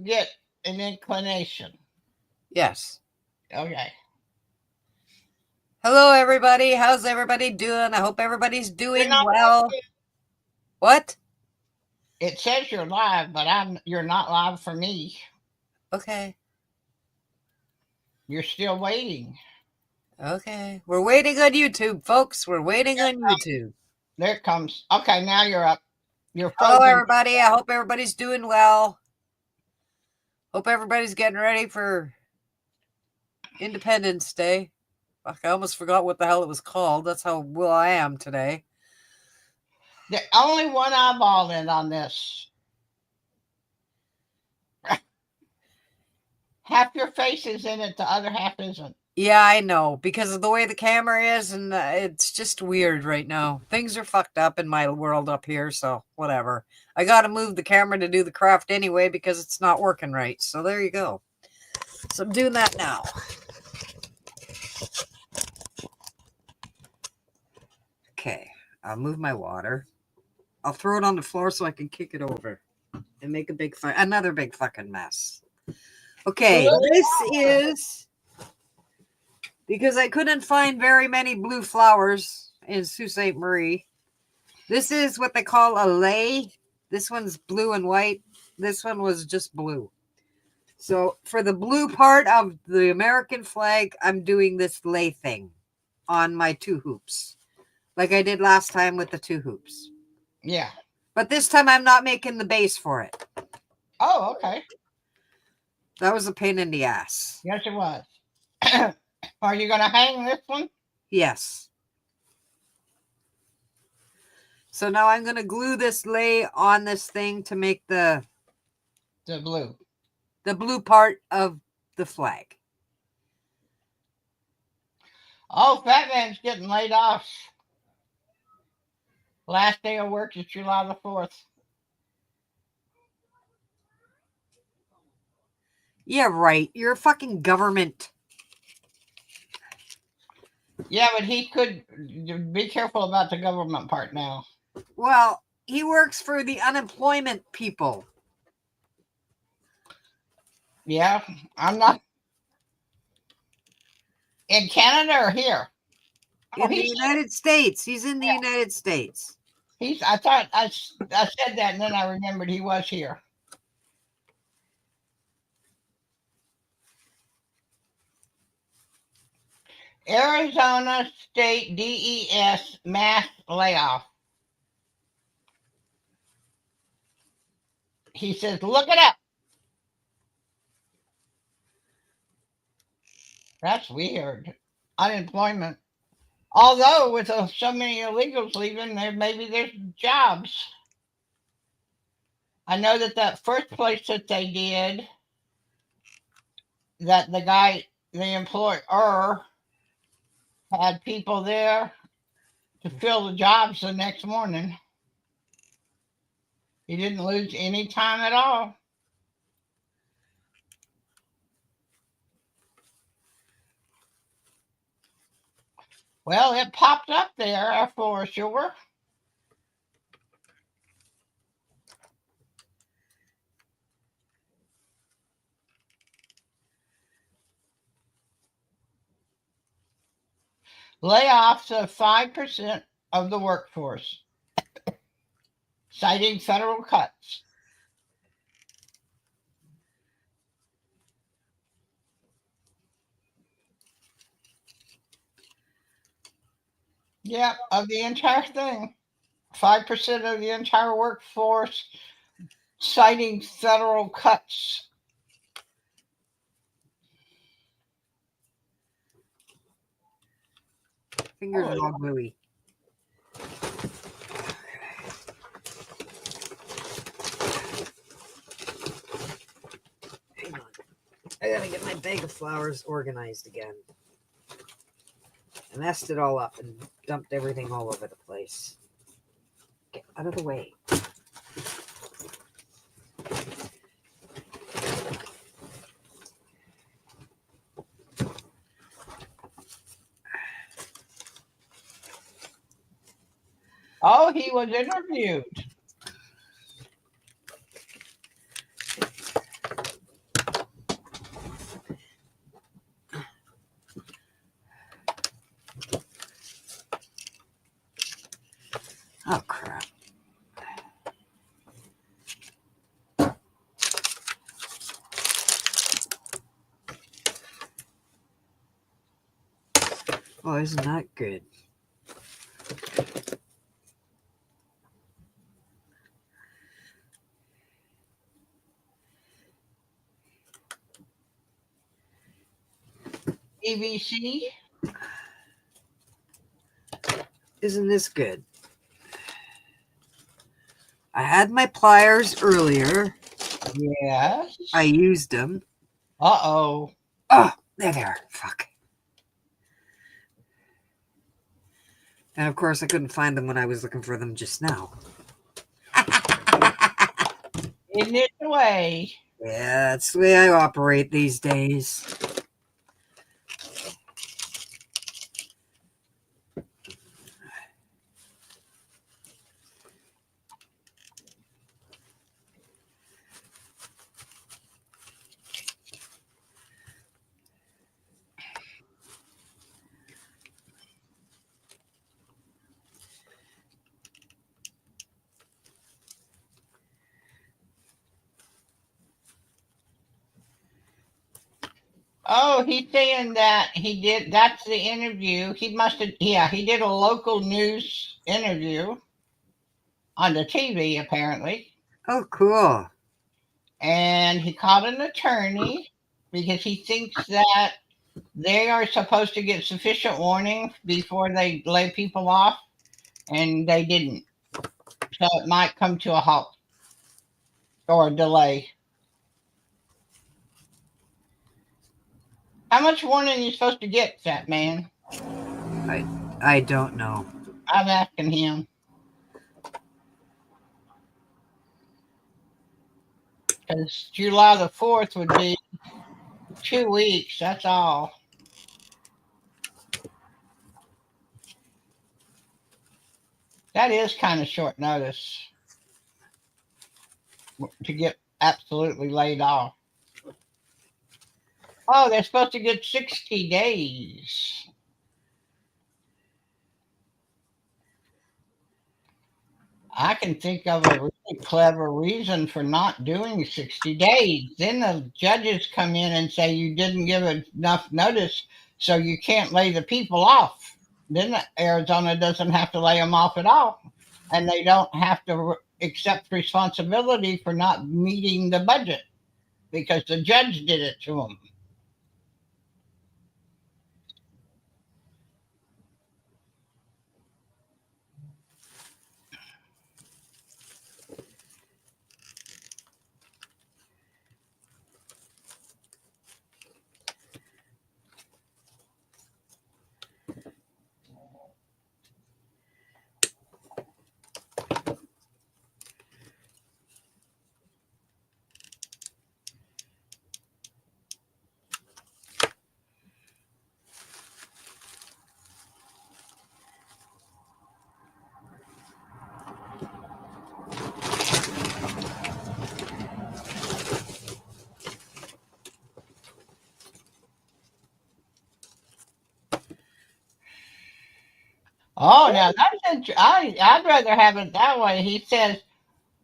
get an inclination. Yes. Okay. Hello, everybody. How's everybody doing? I hope everybody's You're doing not well. What? It says you're live, but you're not live for me. Okay. You're still waiting. Okay. We're waiting on YouTube, folks. We're waiting on YouTube. There it comes. Okay, now you're up. You're Hello, frozen. everybody. I hope everybody's doing well. Hope everybody's getting ready for Independence Day. Fuck, I almost forgot what the hell it was called. That's how well I am today. The only one eyeball in on this. Half your face is in it, the other half isn't. Yeah, I know, because of the way the camera is, and it's just weird right now. Things are fucked up in my world up here, so whatever. I gotta move the camera to do the craft anyway because it's not working right. So there you go. So I'm doing that now. Okay, I'll move my water. I'll throw it on the floor so I can kick it over and make another big fucking mess. Okay, this is... because I couldn't find very many blue flowers in Sault Ste. Marie. This is what they call a lei. This one's blue and white. This one was just blue. So for the blue part of the American flag, I'm doing this lei thing on my 2 hoops. Like I did last time with the 2 hoops. Yeah. But this time I'm not making the base for it. Oh, okay. That was a pain in the ass. Yes, it was. Are you going to hang this one? Yes. So now I'm going to glue this lei on this thing to make the blue part of the flag. Oh, Fat Man's getting laid off. Last day of work is July the 4th. Yeah, right. You're a fucking government. Yeah, but he could be careful about the government part now. Well, he works for the unemployment people. Yeah, I'm not. In Canada or here? In the United States. He's in the United States. I thought I said that and then I remembered he was here. Arizona State DES mass layoff. He says, look it up. That's weird. Unemployment. Although with so many illegals leaving, maybe there's jobs. I know that first place that they did, that the employer had people there to fill the jobs the next morning. He didn't lose any time at all. Well, it popped up there for sure. Layoffs of 5% of the workforce, citing federal cuts. Yeah, of the entire thing. 5% of the entire workforce, citing federal cuts. Fingers are all gluey. Hang on. I gotta get my bag of flowers organized again. I messed it all up and dumped everything all over the place. Get out of the way. Oh, he was interviewed. Oh, isn't that good? PVC. Isn't this good? I had my pliers earlier. Yes. I used them. Uh-oh. Oh, there they are. Fuck. And of course, I couldn't find them when I was looking for them just now. Isn't it the way? Yeah, that's the way I operate these days. Oh, he's saying that he did. That's the interview. He must have, yeah, he did a local news interview on the TV, apparently. Oh, cool. And he called an attorney because he thinks that they are supposed to get sufficient warning before they lay people off, and they didn't. So it might come to a halt or a delay. How much warning are you supposed to get, fat man? I don't know. I'm asking him. Because July the 4th would be 2 weeks. That's all. That is kind of short notice to get absolutely laid off. Oh, they're supposed to get 60 days. I can think of a really clever reason for not doing 60 days. Then the judges come in and say you didn't give enough notice, so you can't lay the people off. Then Arizona doesn't have to lay them off at all, and they don't have to accept responsibility for not meeting the budget because the judge did it to them. Oh, now I'd rather have it that way. He says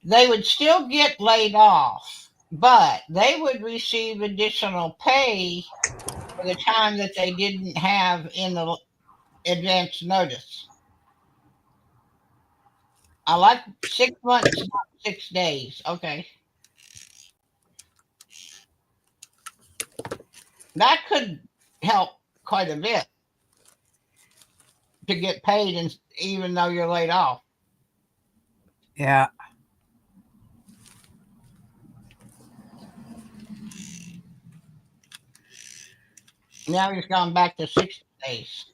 they would still get laid off, but they would receive additional pay for the time that they didn't have in the advance notice. I like 6 months, not 6 days. Okay. That could help quite a bit to get paid, and even though you're laid off. Yeah. Now he's gone back to 60 days.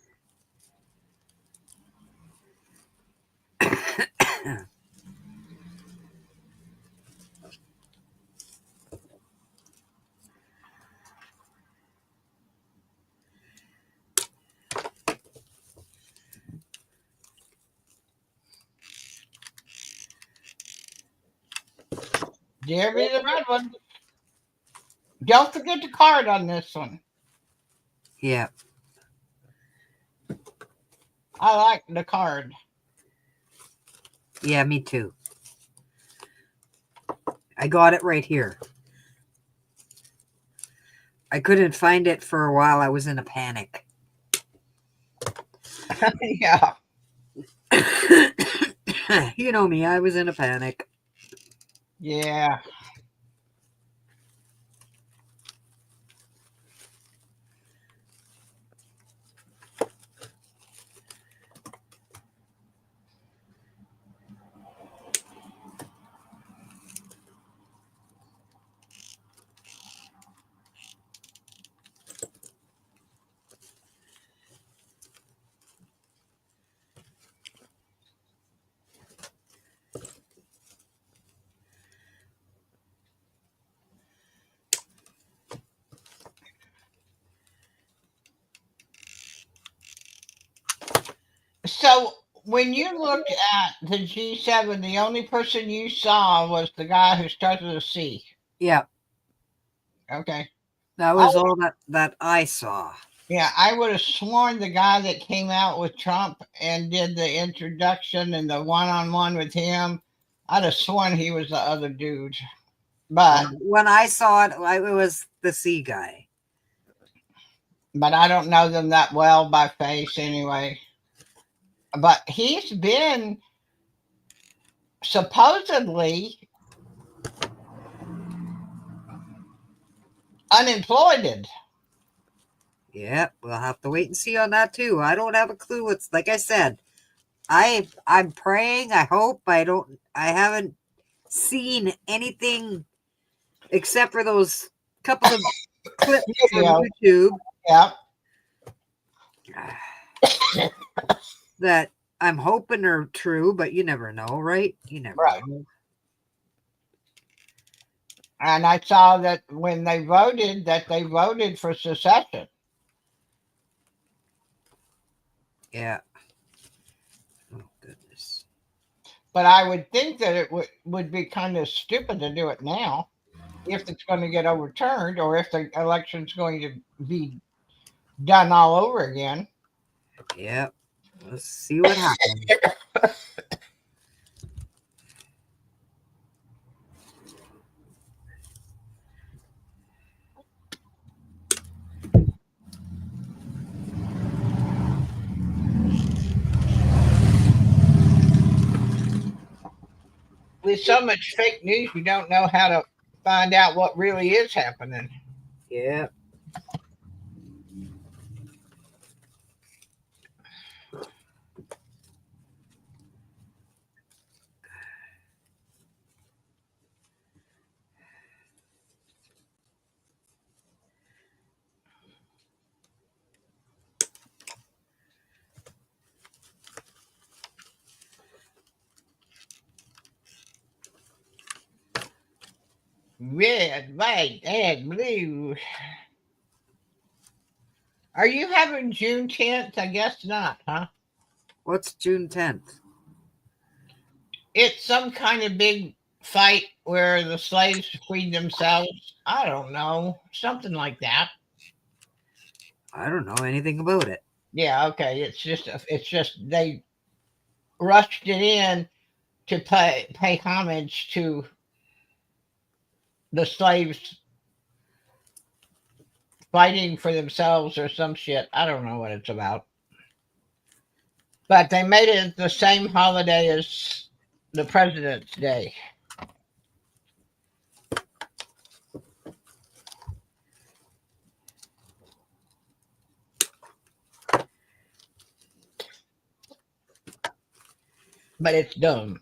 Dare be the red one. Don't forget the card on this one. Yeah. I like the card. Yeah, me too. I got it right here. I couldn't find it for a while. I was in a panic. Yeah. You know me, I was in a panic. Yeah. So when you looked at the G7, the only person you saw was the guy who started with a C. Yeah, Okay. that I, was all that I saw. yeah, I would have sworn the guy that came out with Trump and did the introduction and the one-on-one with him, I'd have sworn he was the other dude. But When I saw it, it was the C guy. I don't know them that well by face anyway. But he's been supposedly unemployed. Yeah, we'll have to wait and see on that too. I don't have a clue what's like I said. I'm praying, I hope I haven't seen anything except for those couple of clips from Video. YouTube Yeah. that I'm hoping are true, but you never know, right? You never Right. know. And I saw that when they voted, that they voted for secession. Yeah. Oh goodness. But I would think that it would be kind of stupid to do it now if it's going to get overturned or if the election's going to be done all over again. Yeah. Let's see what happens. With so much fake news, you don't know how to find out what really is happening. Yeah. Red, white, and blue. Are you having June 10th? I guess not, huh? What's June 10th? It's some kind of big fight where the slaves freed themselves. I don't know. Something like that. I don't know anything about it. Yeah, okay. It's just they rushed it in to pay homage to the slaves fighting for themselves or some shit. I don't know what it's about. But they made it the same holiday as the President's Day. But it's dumb.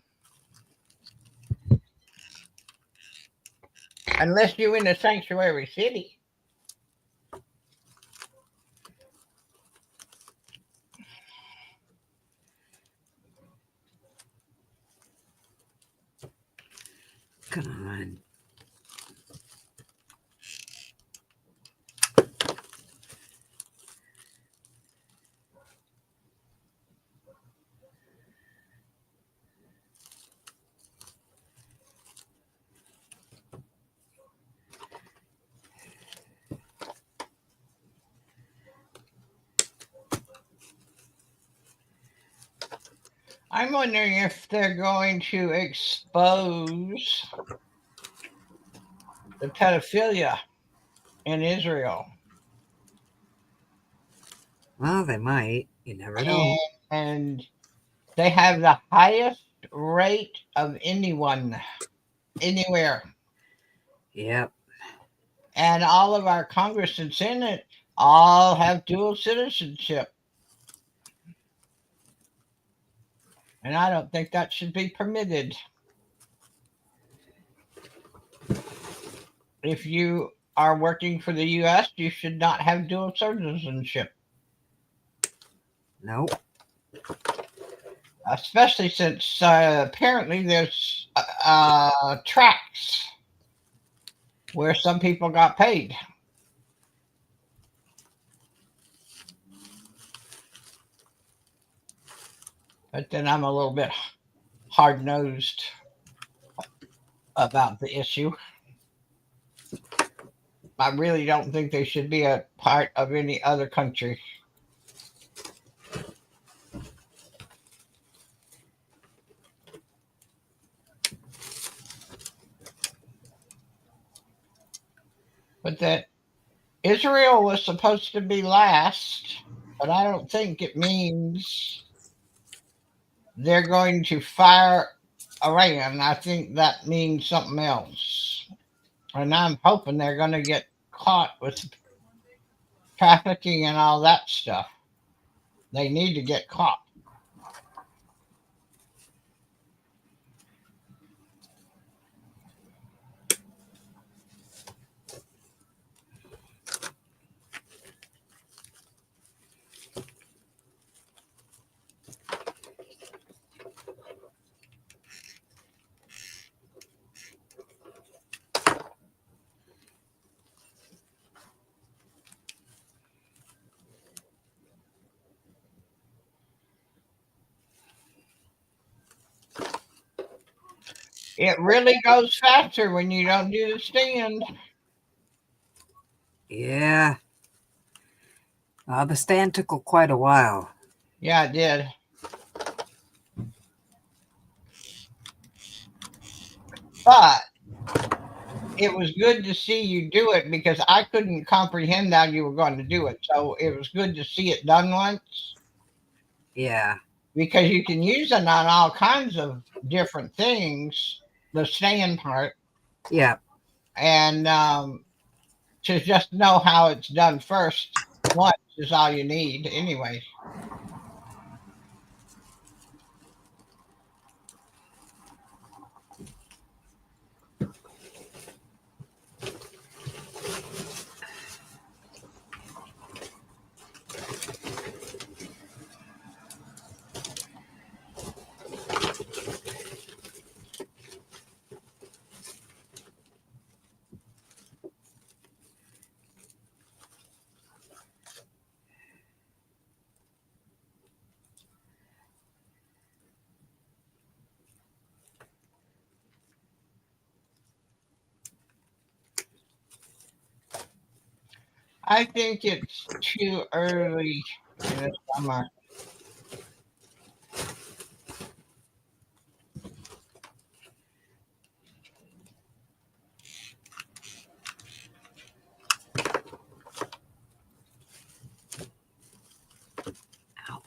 Unless you're in a sanctuary city. Come on. I'm wondering if they're going to expose the pedophilia in Israel. Well, they might. You never know. And they have the highest rate of anyone anywhere. Yep. And all of our Congress and Senate all have dual citizenship. And I don't think that should be permitted. If you are working for the U.S., you should not have dual citizenship, Nope. especially since apparently there's tracks where some people got paid. But then I'm a little bit hard nosed about the issue. I really don't think they should be a part of any other country. But that Israel was supposed to be last, but I don't think it means they're going to fire Iran. I think that means something else. And I'm hoping they're going to get caught with trafficking and all that stuff. They need to get caught. It really goes faster when you don't do the stand. Yeah. The stand took quite a while. Yeah, it did. But it was good to see you do it because I couldn't comprehend how you were going to do it. So it was good to see it done once Yeah. because you can use it on all kinds of different things, the stand part, Yeah. and to just know how it's done first once is all you need anyway. I think it's too early in the summer. Ow.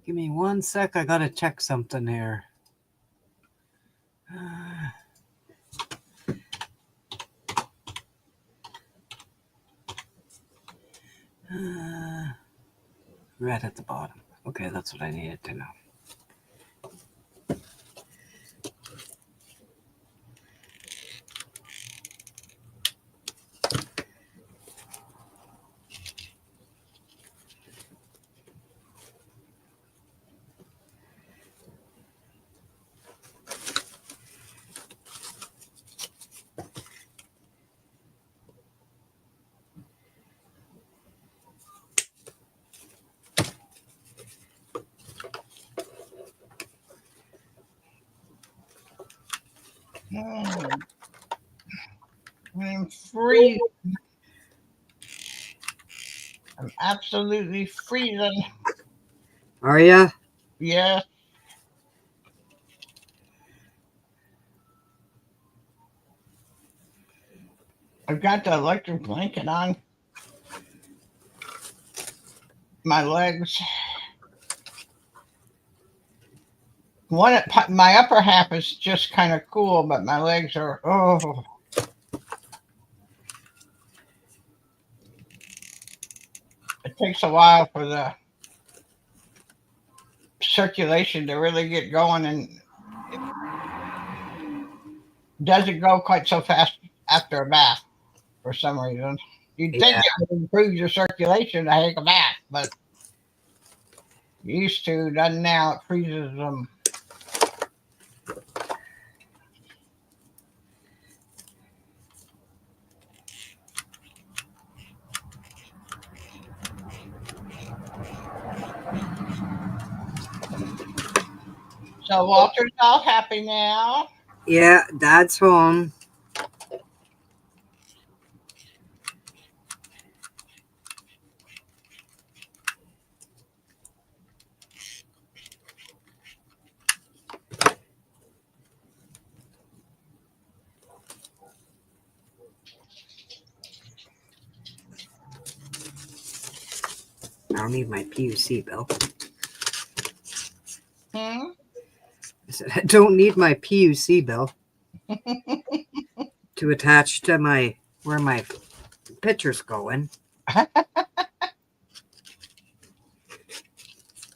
Give me 1 sec. I gotta check something here. Red at the bottom. Okay, that's what I needed to know. I'm freezing. I'm absolutely freezing. Are ya? Yeah. I've got the electric blanket on my legs. My upper half is just kind of cool, but my legs are It takes a while for the circulation to really get going, and it doesn't go quite so fast after a bath for some reason. You'd think Yeah. it would improve your circulation to take a bath, but used to doesn't now. It freezes them. So Walter's all happy now. Yeah, Dad's home. I don't need my PUC bill. Hmm? I said, I don't need my PUC bill to attach to my where my picture's going.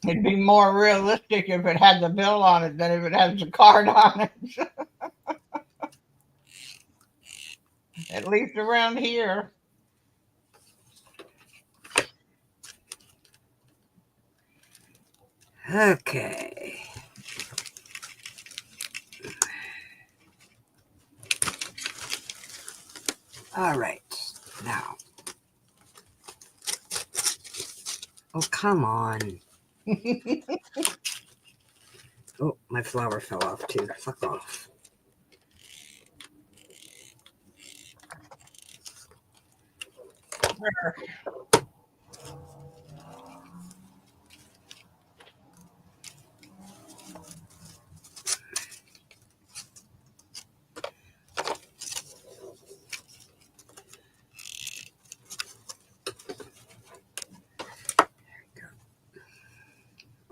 It'd be more realistic if it had the bill on it than if it has the card on it. At least around here. Okay. All right. Now. Oh, come on. Oh, my flower fell off too. Fuck off.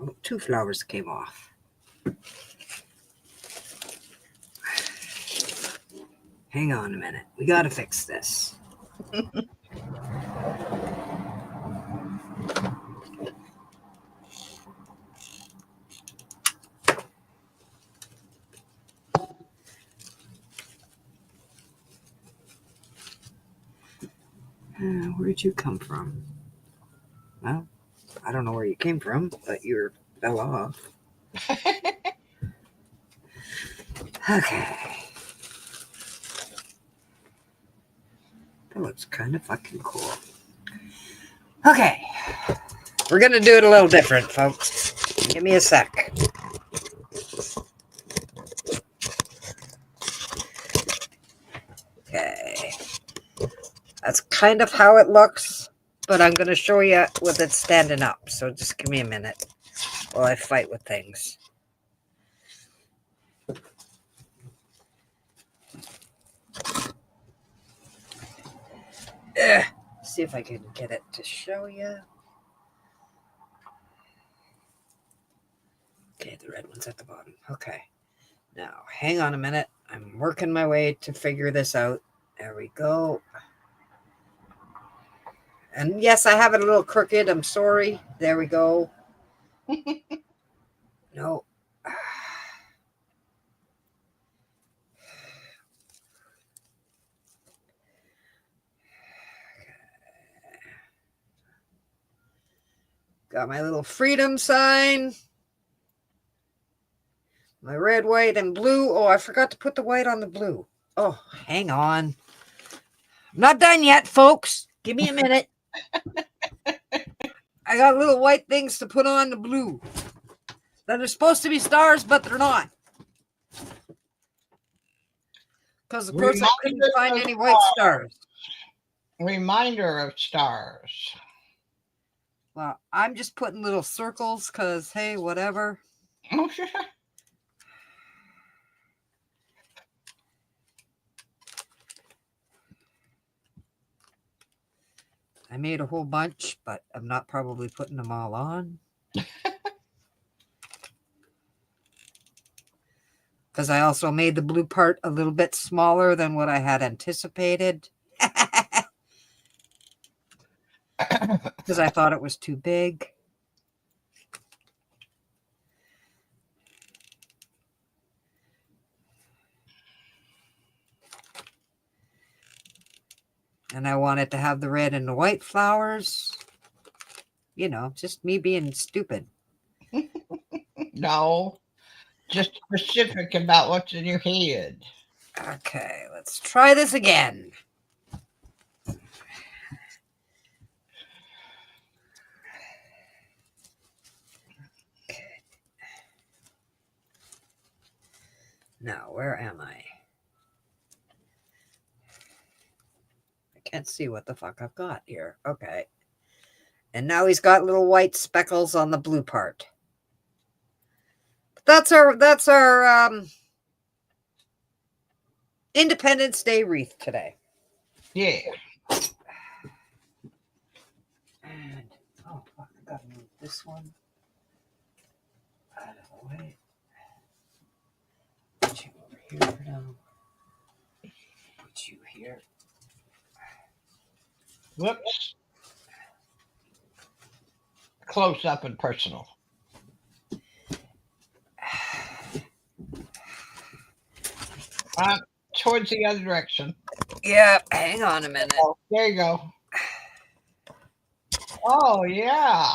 Oh, 2 flowers came off. Hang on a minute. We gotta fix this. Where'd you come from? Well, I don't know where you came from, but you fell off. Okay. That looks kind of fucking cool. Okay. We're going to do it a little different, folks. Give me a sec. Okay. That's kind of how it looks, but I'm going to show you with it standing up. So just give me a minute while I fight with things. See if I can get it to show you. Okay, the red one's at the bottom. Okay. Now, hang on a minute. I'm working my way to figure this out. There we go. And yes, I have it a little crooked. I'm sorry. There we go. No. Got my little freedom sign. My red, white, and blue. Oh, I forgot to put the white on the blue. Oh, hang on. I'm not done yet, folks. Give me a minute. I got little white things to put on the blue. That are supposed to be stars, but they're not. Because, of course, I couldn't find any white stars. Reminder of stars. Well, I'm just putting little circles because, hey, whatever. I made a whole bunch, but I'm not probably putting them all on. Because I also made the blue part a little bit smaller than what I had anticipated. Because I thought it was too big. And I wanted to have the red and the white flowers. You know, just me being stupid. No, just specific about what's in your head. Okay, let's try this again. Now, where am I? I can't see what the fuck I've got here. Okay. And now he's got little white speckles on the blue part. That's our Independence Day wreath today. Yeah. And oh fuck, I gotta move this one out of the way. Put you over here for now. Put you here. Whoops. Close up and personal. Towards the other direction. Yeah, hang on a minute. Oh, there you go. Oh, yeah.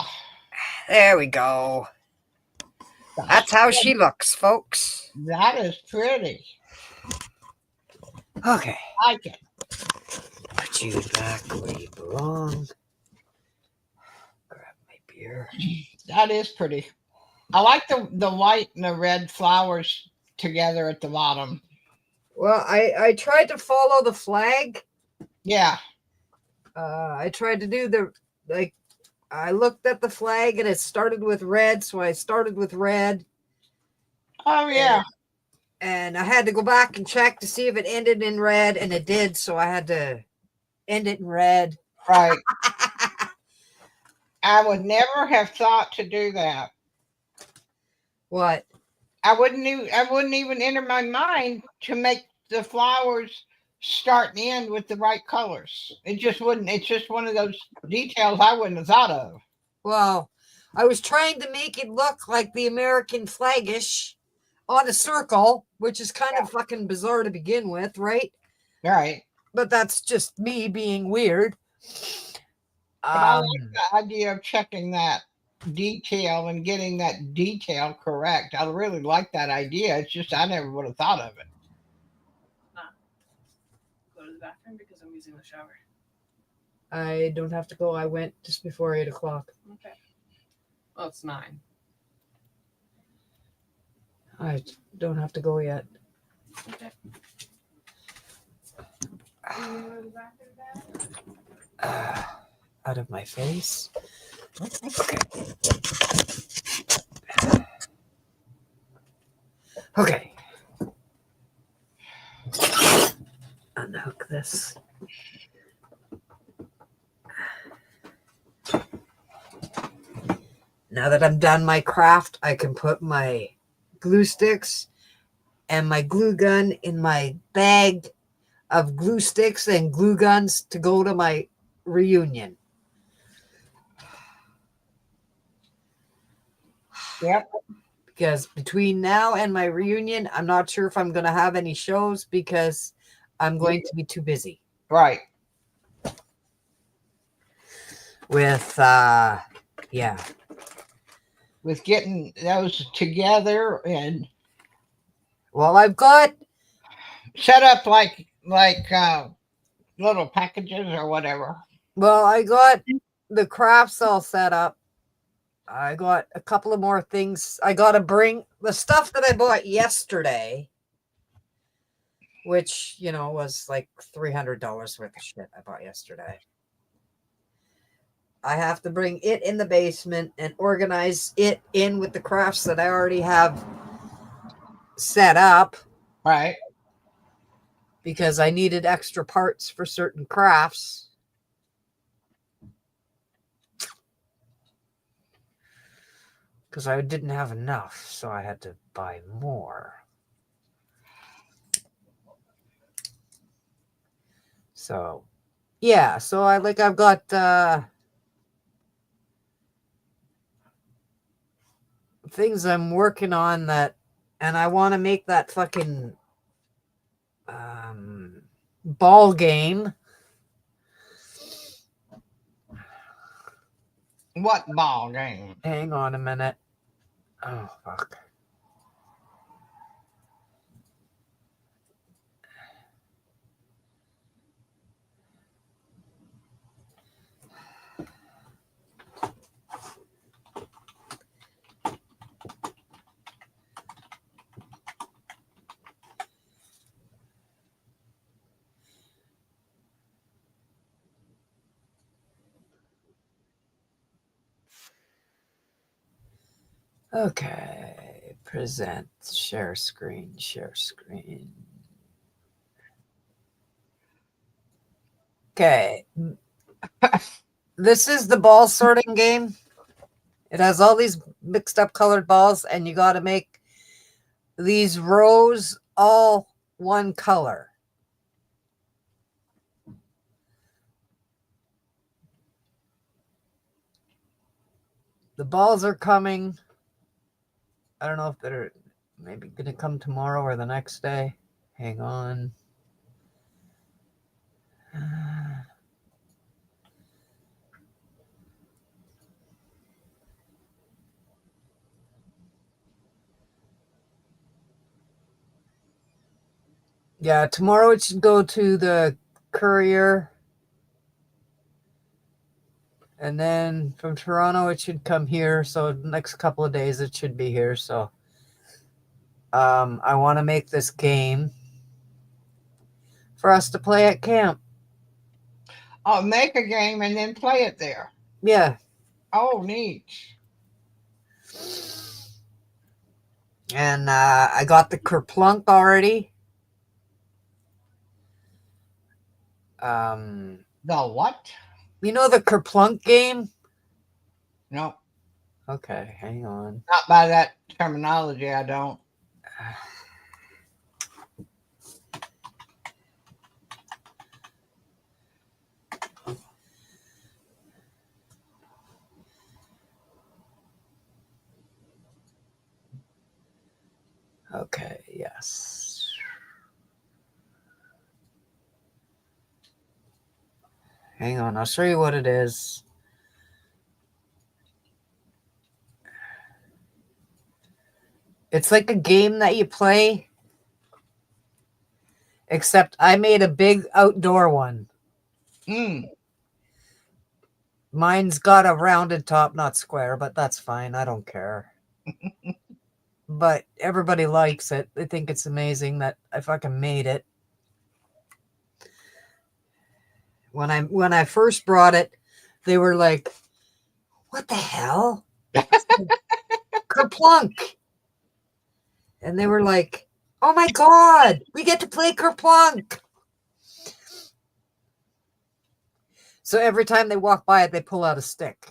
There we go. That's how she looks, folks. That is pretty. Okay. I like it. Put you back where you belong. Grab my beer. That is pretty. I like the white and the red flowers together at the bottom. Well, I tried to follow the flag. Yeah. I tried to do I looked at the flag and it started with red, so I started with red. Oh, yeah. And I had to go back and check to see if it ended in red, and it did, so I had to end it in red. Right. I would never have thought to do that. What? I wouldn't even enter my mind to make the flowers start and end with the right colors. It just wouldn't. It's just one of those details I wouldn't have thought of. Well, I was trying to make it look like the American flagish on a circle, which is kind of fucking bizarre to begin with, right? Right. But that's just me being weird. But I like the idea of checking that detail and getting that detail correct. I really like that idea. It's just I never would have thought of it. Go to the bathroom because I'm using the shower. I don't have to go. I went just before 8 o'clock. Okay. Well, it's 9. I don't have to go yet. Okay. You wanna go to the bathroom, Out of my face. Okay. Okay. Unhook this. Now that I'm done my craft, I can put my glue sticks and my glue gun in my bag of glue sticks and glue guns to go to my reunion. Yep. Because between now and my reunion, I'm not sure if I'm going to have any shows because I'm going to be too busy. Right. With, With getting those together and well, I've got set up like little packages or whatever. Well, I got the crafts all set up. I got a couple of more things. I got to bring the stuff that I bought yesterday, which, was like $300 worth of shit I bought yesterday. I have to bring it in the basement and organize it in with the crafts that I already have set up. Right. Because I needed extra parts for certain crafts. Because I didn't have enough, so I had to buy more. So, yeah. So I've got things I'm working on and I want to make that fucking ball game. What ball game? Hang on a minute. Oh, fuck. Okay. Present. Share screen. Share screen. Okay. This is the ball sorting game. It has all these mixed up colored balls, and you got to make these rows all one color. The balls are coming. I don't know if they're maybe going to come tomorrow or the next day. Hang on. Yeah, tomorrow it should go to the courier. And then from Toronto, it should come here. So the next couple of days, it should be here. So I want to make this game for us to play at camp. Oh, make a game and then play it there. Yeah. Oh, neat. And I got the Kerplunk already. The what? You know the Kerplunk game? No, Okay, hang on. not by that terminology, I don't. Okay, yes. Hang on, I'll show you what it is. It's like a game that you play, except I made a big outdoor one. Mine's got a rounded top, not square, but that's fine. I don't care. But everybody likes it. They think it's amazing that I fucking made it. When I first brought it, they were like, "What the hell?" Kerplunk. And they were like, "Oh my god, we get to play Kerplunk." So every time they walk by it, they pull out a stick.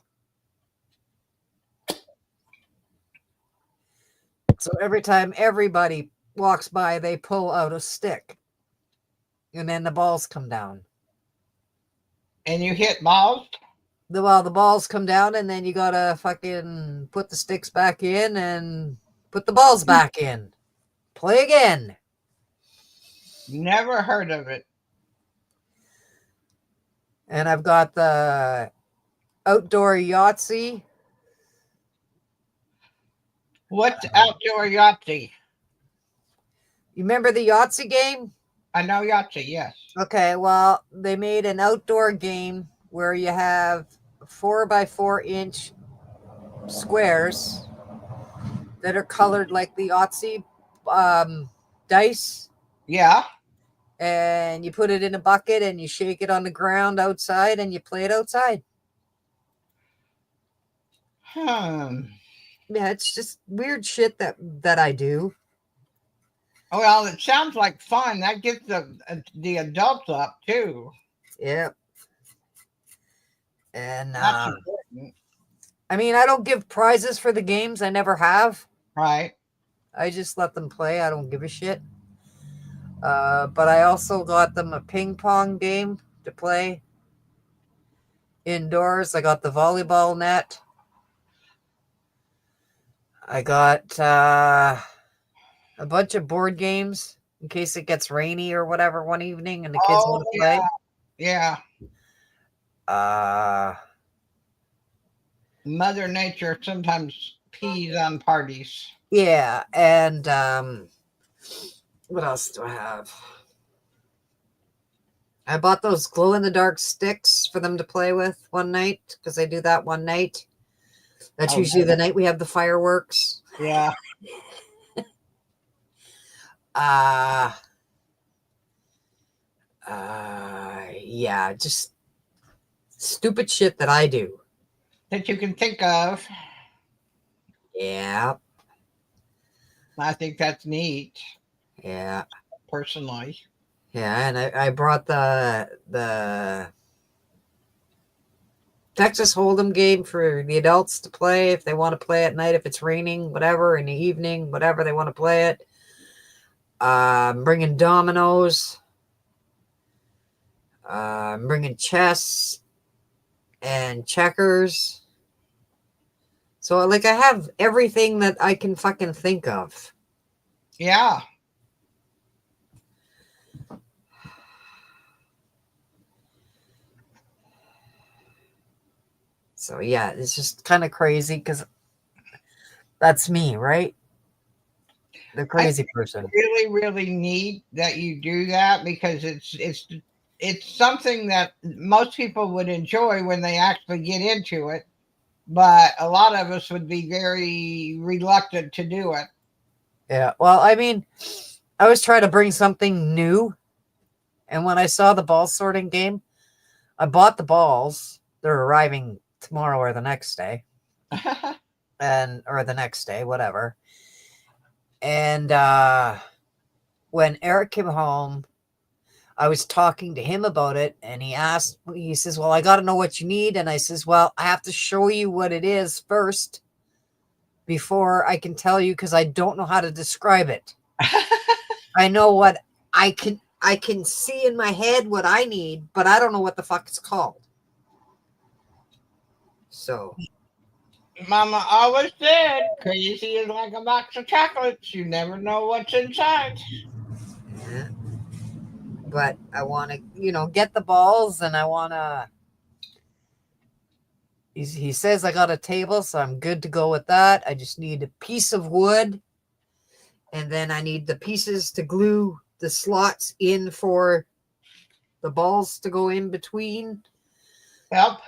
So every time everybody walks by, they pull out a stick. And then the balls come down. And you hit balls? The balls come down, and then you gotta fucking put the sticks back in and put the balls back in. Play again. Never heard of it. And I've got the outdoor Yahtzee. What's outdoor Yahtzee? You remember the Yahtzee game? I know Yahtzee, yes. Okay, well, they made an outdoor game where you have 4x4-inch squares that are colored like the Yahtzee dice. Yeah. And you put it in a bucket and you shake it on the ground outside and you play it outside. Yeah, it's just weird shit that I do. Well, it sounds like fun. That gets the adults up too. Yeah. And That's important. I mean, I don't give prizes for the games. I never have. Right. I just let them play. I don't give a shit. But I also got them a ping pong game to play indoors. I got the volleyball net. I got a bunch of board games in case it gets rainy or whatever one evening and the kids want to play. Yeah. Uh, Mother Nature sometimes pees on parties. yeah, and what else do I have? I bought those glow-in-the-dark sticks for them to play with one night because I do that one night. That's usually the night we have the fireworks. Yeah. Yeah, just stupid shit that I do. That you can think of. Yeah. I think that's neat, Yeah. personally. Yeah. And I brought the Texas Hold'em game for the adults to play if they want to play at night, if it's raining, whatever, in the evening, whatever they want to play it. I'm bringing dominoes. I'm bringing chess and checkers. So, like, I have everything that I can fucking think of. Yeah. So, yeah, it's just kind of crazy because that's me, right? The crazy person. Really, really neat that you do that, because it's something that most people would enjoy when they actually get into it, but a lot of us would be very reluctant to do it. Yeah. Well, I mean, I was trying to bring something new. And when I saw the ball sorting game, I bought the balls. They're arriving tomorrow or the next day. Or the next day, whatever. And when Eric came home, I was talking to him about it, and he says, well, I got to know what you need. And I says, well, I have to show you what it is first before I can tell you, because I don't know how to describe it. I know what I can see in my head what I need, but I don't know what the fuck it's called. So Mama always said, crazy is like a box of chocolates. You never know what's inside. yeah. But I want to, get the balls, and I want to. He says I got a table, so I'm good to go with that. I just need a piece of wood, and then I need the pieces to glue the slots in for the balls to go in between. Yep.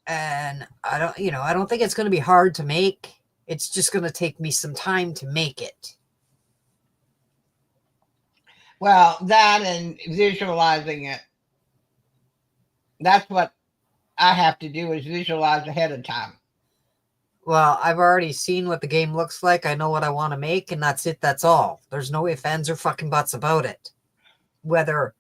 And I don't think it's going to be hard to make. It's just going to take me some time to make it. Well, that and visualizing it. That's what I have to do, is visualize ahead of time. Well, I've already seen what the game looks like. I know what I want to make, and that's it. That's all. There's no ifs, ands, or fucking buts about it. Whether,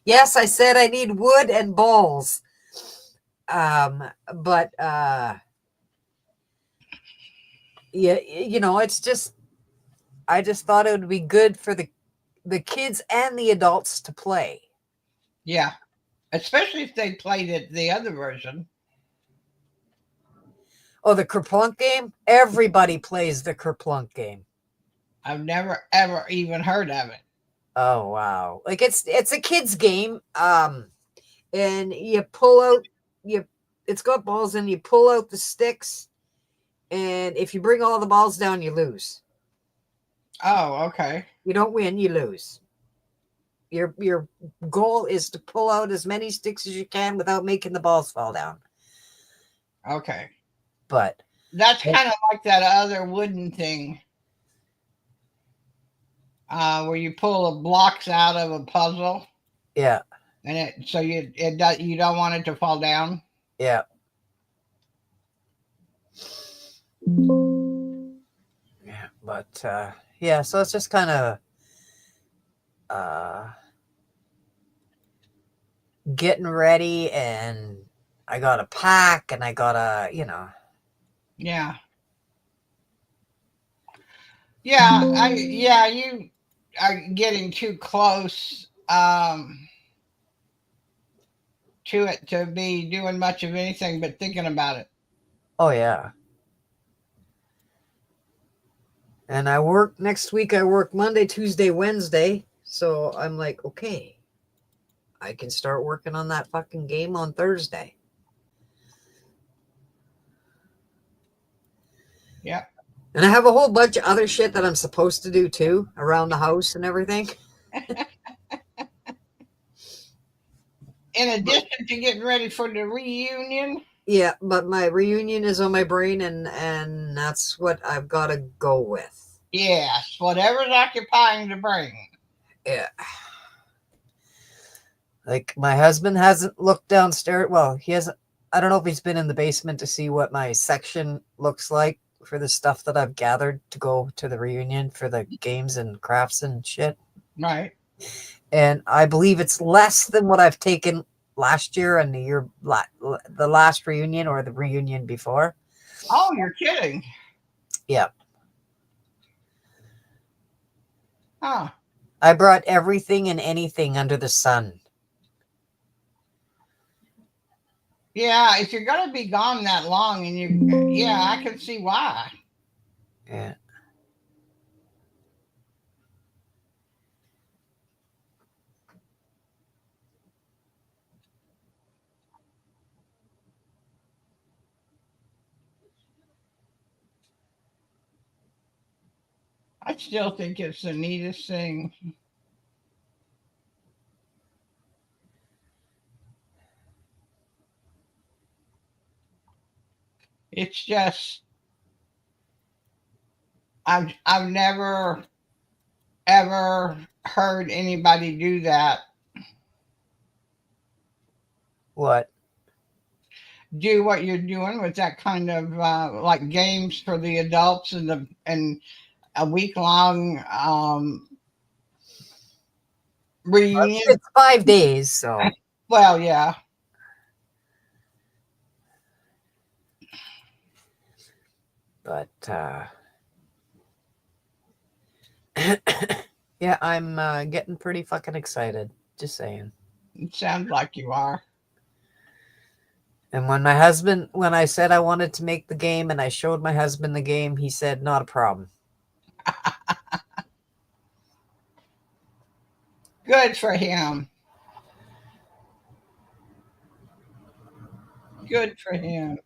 yes, I said I need wood and balls. But yeah, it's just, I just thought it would be good for the kids and the adults to play. Yeah. Especially if they played it the other version. Oh, the Kerplunk game? Everybody plays the Kerplunk game. I've never ever even heard of it. Oh wow. Like it's a kid's game. And you pull out it's got balls, and you pull out the sticks, and if you bring all the balls down, you lose. Oh, okay. You don't win, you lose. Your goal is to pull out as many sticks as you can without making the balls fall down. Okay. But that's kind of like that other wooden thing, where you pull the blocks out of a puzzle. Yeah. And you don't want it to fall down. Yeah. Yeah, but yeah, so it's just kind of getting ready, and I got to pack, and I got to, Yeah. Yeah, you are getting too close to it to be doing much of anything but thinking about it. Oh yeah. And I work next week. I work Monday, Tuesday, Wednesday. So I'm like, okay, I can start working on that fucking game on Thursday. Yeah. And I have a whole bunch of other shit that I'm supposed to do too, around the house and everything. In addition to getting ready for the reunion. Yeah, but my reunion is on my brain, and that's what I've got to go with. Yes, whatever's occupying the brain. Yeah. Like my husband hasn't looked downstairs. Well, he hasn't. I don't know if he's been in the basement to see what my section looks like for the stuff that I've gathered to go to the reunion for the games and crafts and shit. Right. And I believe it's less than what I've taken last year and the last reunion or the reunion before. Oh, you're kidding. Yeah. Huh. I brought everything and anything under the sun. Yeah, if you're gonna be gone that long, and yeah, I can see why. Yeah. I still think it's the neatest thing. It's just I've never ever heard anybody do that. What? Do what you're doing with that kind of like games for the adults and a week long reunion. It's 5 days, so. Well, yeah. But yeah, I'm getting pretty fucking excited. Just saying. It sounds like you are. And when I said I wanted to make the game and I showed my husband the game, he said, not a problem. Good for him. Good for him.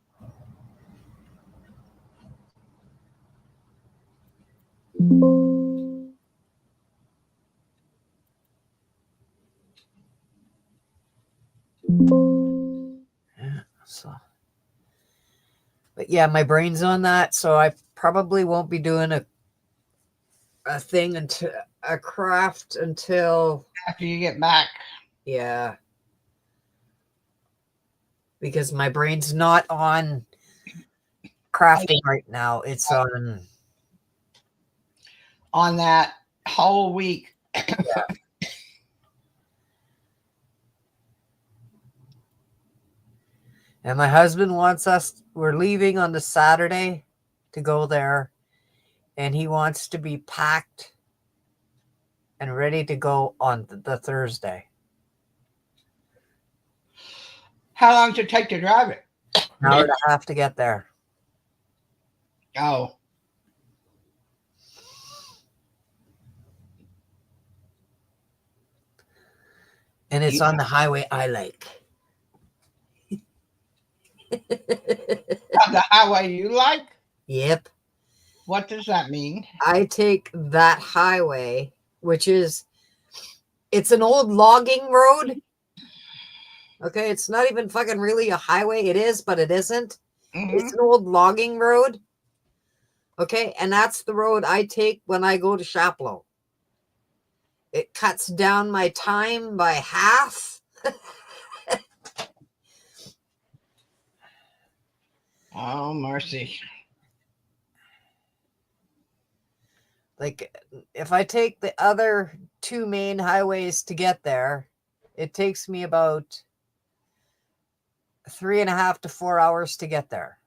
Yeah, so. But yeah, my brain's on that, so I probably won't be doing a thing until a craft until After you get back. yeah. Because my brain's not on crafting right now. It's On that whole week. and my husband wants we're leaving on the Saturday to go there, and he wants to be packed and ready to go on the Thursday. How long does it take to drive it? An hour and a half to get there. Oh. And it's on the highway I like. On the highway you like? Yep. What does that mean? I take that highway, which it's an old logging road. Okay, it's not even fucking really a highway. It is, but it isn't. Mm-hmm. It's an old logging road. Okay, and that's the road I take when I go to Chapleau. It cuts down my time by half. Oh, mercy. Like, if I take the other two main highways to get there, it takes me about 3.5 to 4 hours to get there.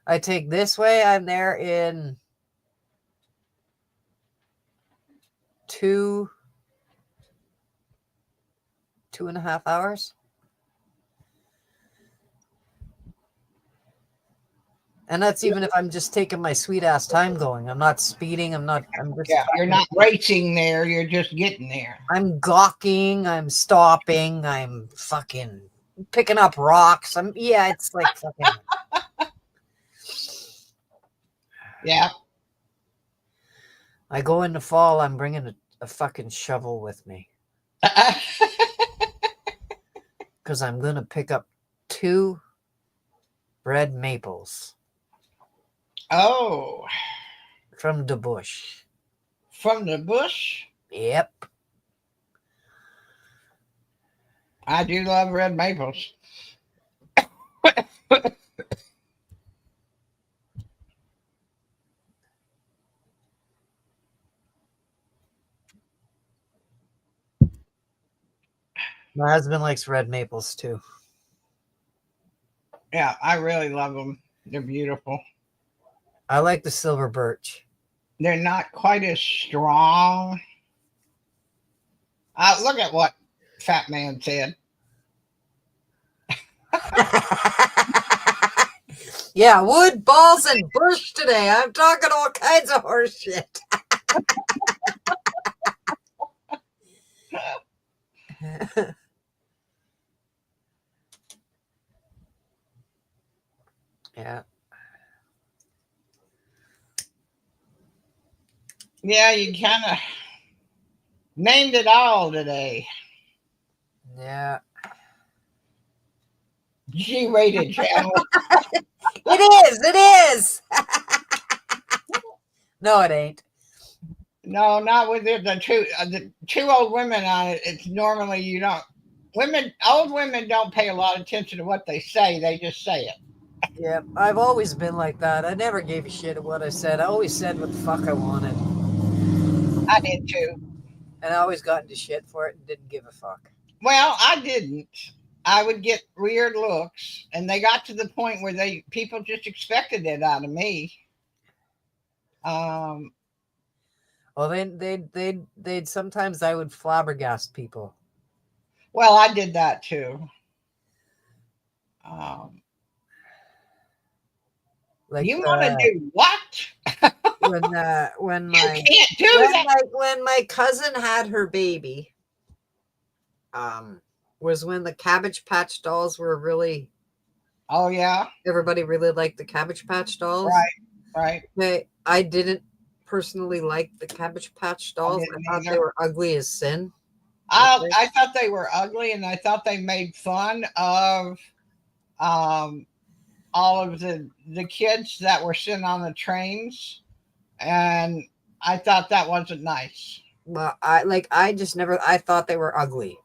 I take this way, I'm there in 2.5 hours. And that's even if I'm just taking my sweet ass time going. I'm not speeding. I'm just. Yeah, you're not racing there. You're just getting there. I'm gawking. I'm stopping. I'm fucking picking up rocks. It's like fucking. Yeah. I go in the fall. I'm bringing a fucking shovel with me because I'm gonna pick up 2 red maples. Oh. From the bush. From the bush? Yep. I do love red maples. My husband likes red maples too. Yeah, I really love them. They're beautiful. I like the silver birch. They're not quite as strong. Look at what Fat Man said. Yeah, wood, balls, and bush today. I'm talking all kinds of horse shit. Yeah. Yeah, you kind of named it all today. Yeah. G-rated channel. It is. No, it ain't. No, not with the two old women on it. It's normally you don't. Old women don't pay a lot of attention to what they say. They just say it. Yeah, I've always been like that. I never gave a shit at what I said. I always said what the fuck I wanted. I did too. And I always got into shit for it and didn't give a fuck. Well, I didn't. I would get weird looks, and they got to the point where people just expected it out of me. Um, Well, they'd sometimes I would flabbergast people. well, I did that too. Um, Like you want to do what? when You my can't do that. when my cousin had her baby, was when the Cabbage Patch dolls were really Oh yeah, everybody really liked the Cabbage Patch dolls. right. I didn't personally like the Cabbage Patch I dolls. I didn't thought they either. were ugly as sin. I thought they were ugly, and I thought they made fun of um, all of the kids that were sitting on the trains, and I thought that wasn't nice. Well, I just never I thought they were ugly.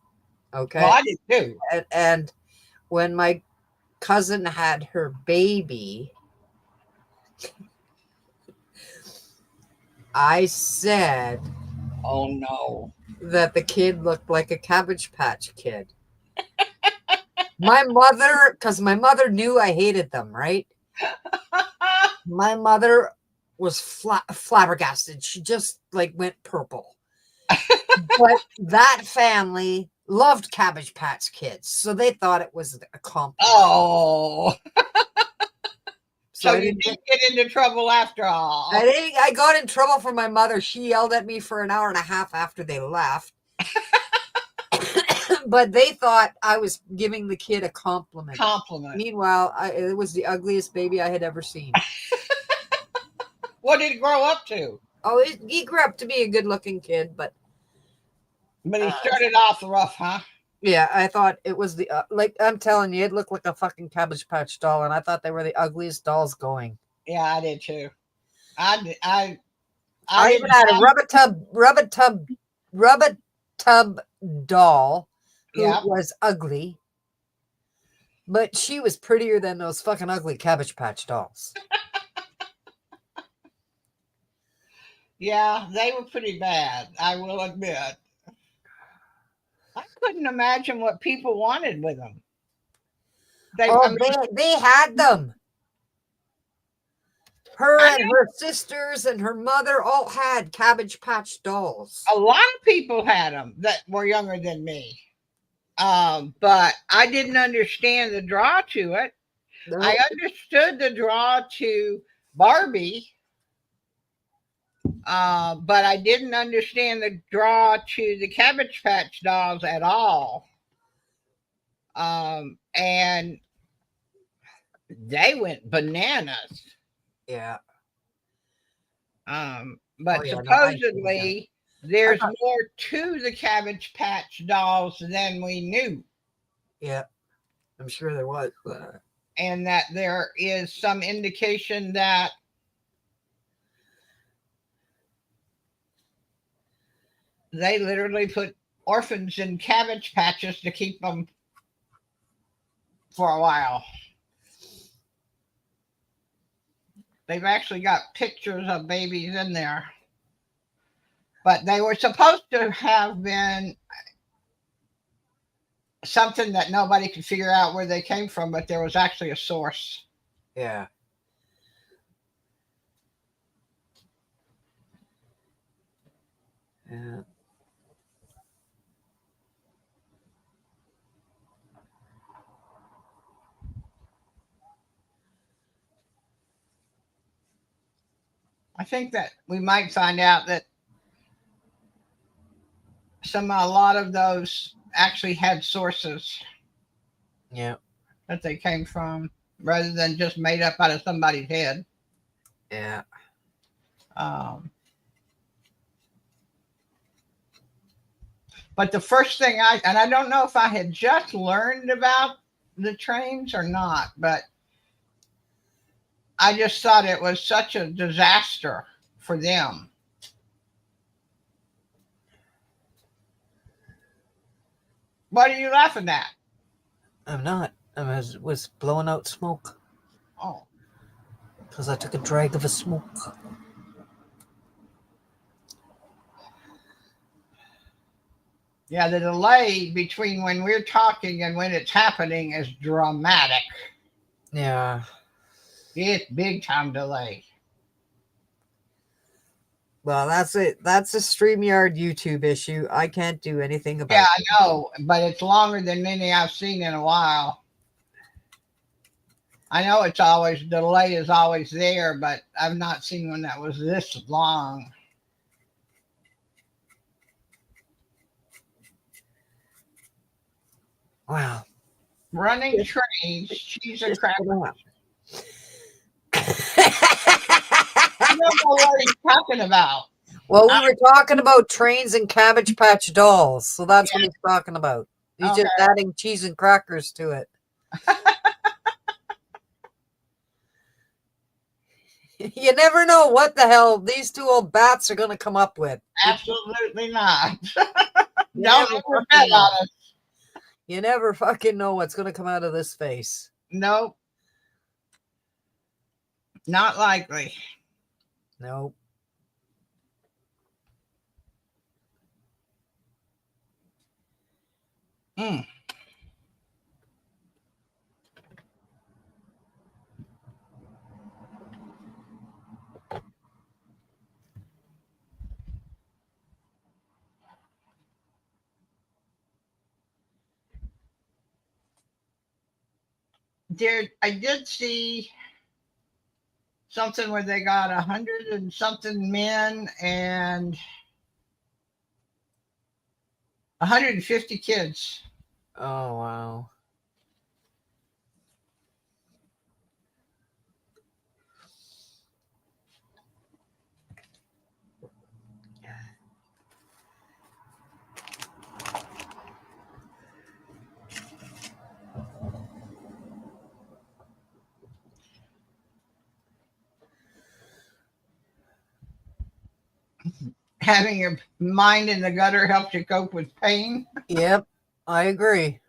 Okay. Well, I did too. And when my cousin had her baby, I said Oh no. that the kid looked like a Cabbage Patch Kid. My mother, because my mother knew I hated them, right? My mother was flabbergasted. She just like went purple. But that family loved Cabbage Patch Kids, so they thought it was a compliment. Oh. So I you didn't get into trouble after all. I got in trouble for my mother. She yelled at me for an hour and a half after they left. But they thought I was giving the kid a compliment. Meanwhile, it was the ugliest baby I had ever seen. What did he grow up to? Oh, he grew up to be a good-looking kid, but he started off rough, huh? Yeah, I thought it was the like I'm telling you, it looked like a fucking Cabbage Patch doll, and I thought they were the ugliest dolls going. Yeah, I did too. I even had a rubber tub doll who was ugly, but she was prettier than those fucking ugly Cabbage Patch dolls. Yeah, they were pretty bad, I will admit. I couldn't imagine what people wanted with them. They had them. Her and her sisters and her mother all had Cabbage Patch dolls. A lot of people had them that were younger than me. But I didn't understand the draw to it. No. I understood the draw to Barbie, but I didn't understand the draw to the Cabbage Patch dolls at all. And they went bananas. Yeah. But supposedly there's more to the Cabbage Patch dolls than we knew. Yeah, I'm sure there was. And that there is some indication that they literally put orphans in cabbage patches to keep them for a while. They've actually got pictures of babies in there. But they were supposed to have been something that nobody could figure out where they came from, but there was actually a source. Yeah. Yeah. I think that we might find out that a lot of those actually had sources Yeah. that they came from rather than just made up out of somebody's head. Yeah. Um, but the first thing and I don't know if I had just learned about the trains or not, but I just thought it was such a disaster for them. What are you laughing at? I'm not. Was blowing out smoke Oh, because I took a drag of a smoke. yeah, the delay between when we're talking and when it's happening is dramatic. Yeah. It's big time delay. Well, that's it. That's a StreamYard YouTube issue. I can't do anything about Yeah, it. I know, but it's longer than any I've seen in a while. I know it's always delay is always there, but I've not seen one that was this long. Wow. Running trains, cheese and crackers. I don't know what he's talking about. Well, we were talking about trains and Cabbage Patch dolls, so that's what he's talking about. He's just adding cheese and crackers to it. You never know what the hell these two old bats are going to come up with. Absolutely not. You Don't never ever fucking bet know. on us. You never fucking know what's going to come out of this face. Nope. Not likely. Nope. Mm. I did see something where they got 100 and something men and 150 kids. Oh, wow. Having your mind in the gutter helps you cope with pain. Yep, I agree.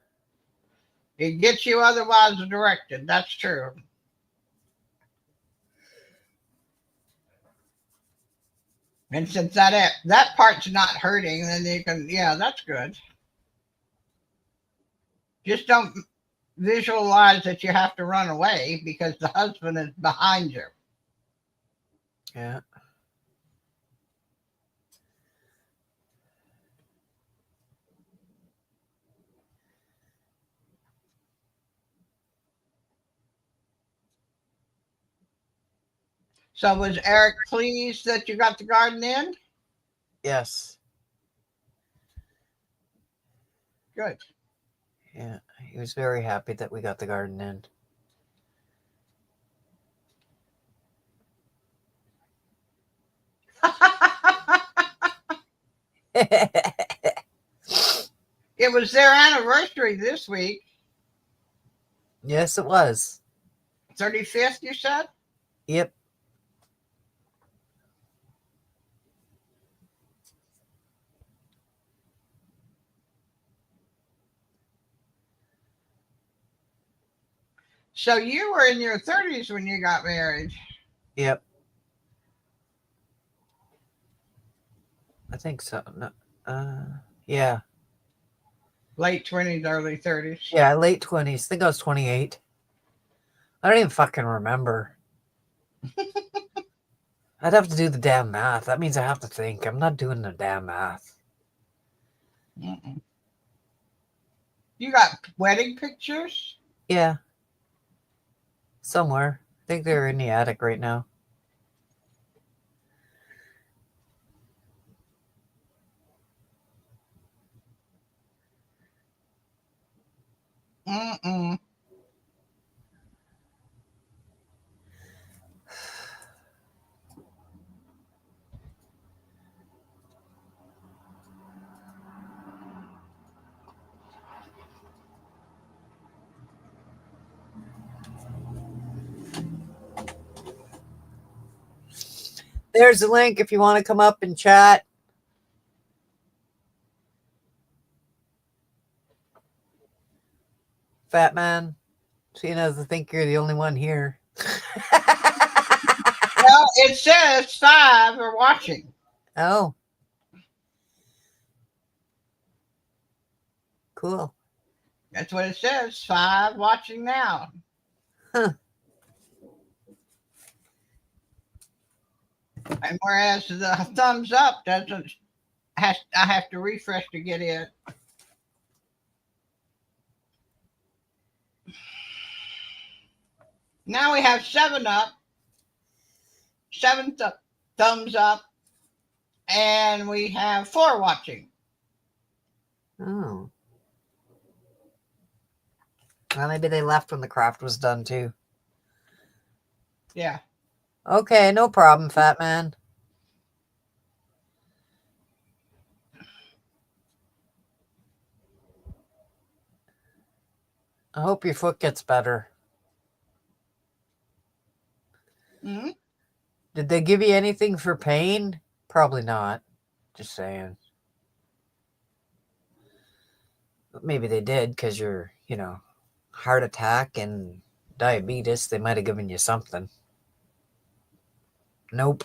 It gets you otherwise directed. That's true. And since that part's not hurting, then you can, yeah, that's good. Just don't visualize that you have to run away because the husband is behind you. Yeah. So was Eric pleased that you got the garden in? Yes. Good. Yeah, he was very happy that we got the garden in. It was their anniversary this week. Yes, it was. 35th, you said? Yep. So you were in your 30s when you got married. Yep. I think so. No, yeah. Late 20s, early 30s. Yeah, late 20s. I think I was 28. I don't even fucking remember. I'd have to do the damn math. That means I have to think. I'm not doing the damn math. Mm-mm. You got wedding pictures? Yeah. Somewhere. I think they're in the attic right now. Mm-mm. There's the link if you want to come up and chat. Fat man. Seeing as I think you're the only one here. Well, it says 5 are watching. Oh. Cool. That's what it says. 5 watching now. Huh. And whereas the thumbs up doesn't I have to refresh to get it. Now we have 7 up, 7 thumbs up, and we have 4 watching. Oh. Well, maybe they left when the craft was done too. Yeah. Okay, no problem, fat man. I hope your foot gets better. Mm-hmm. Did they give you anything for pain? Probably not. Just saying. But maybe they did because you're, heart attack and diabetes. They might have given you something. Nope.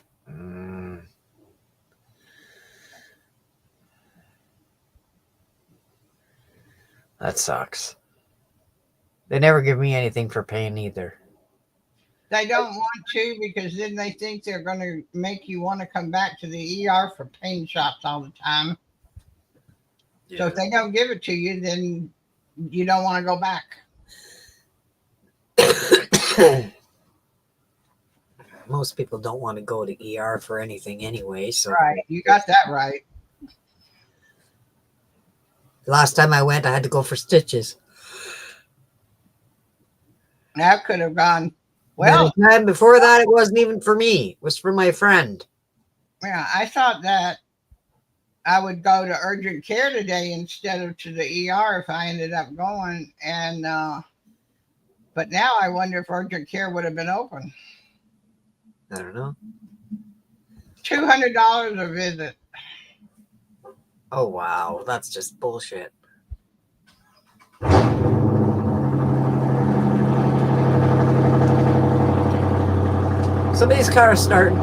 That sucks. They never give me anything for pain either. They don't want to because then they think they're going to make you want to come back to the ER for pain shots all the time. Yeah. So if they don't give it to you, then you don't want to go back. Most people don't want to go to ER for anything anyway. So right, you got that right. Last time I went, I had to go for stitches. That could have gone well. The time before that, it wasn't even for me. It was for my friend. Yeah, I thought that I would go to urgent care today instead of to the ER if I ended up going. And but now I wonder if urgent care would have been open. I don't know. $200 a visit. Oh, wow. That's just bullshit. Somebody's car is starting.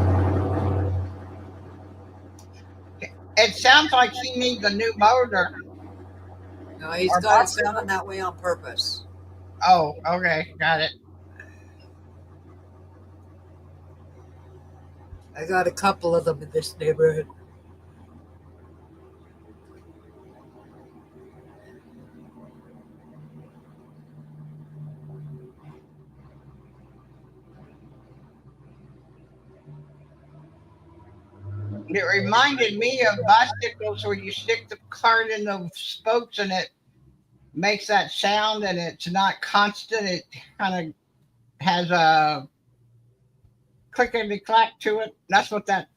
It sounds like he needs a new motor. No, he's got it sounding that way on purpose. Oh, okay. Got it. I got a couple of them in this neighborhood. It reminded me of bicycles where you stick the cart in the spokes and it makes that sound and it's not constant. It kind of has a clickety clack to it. That's what that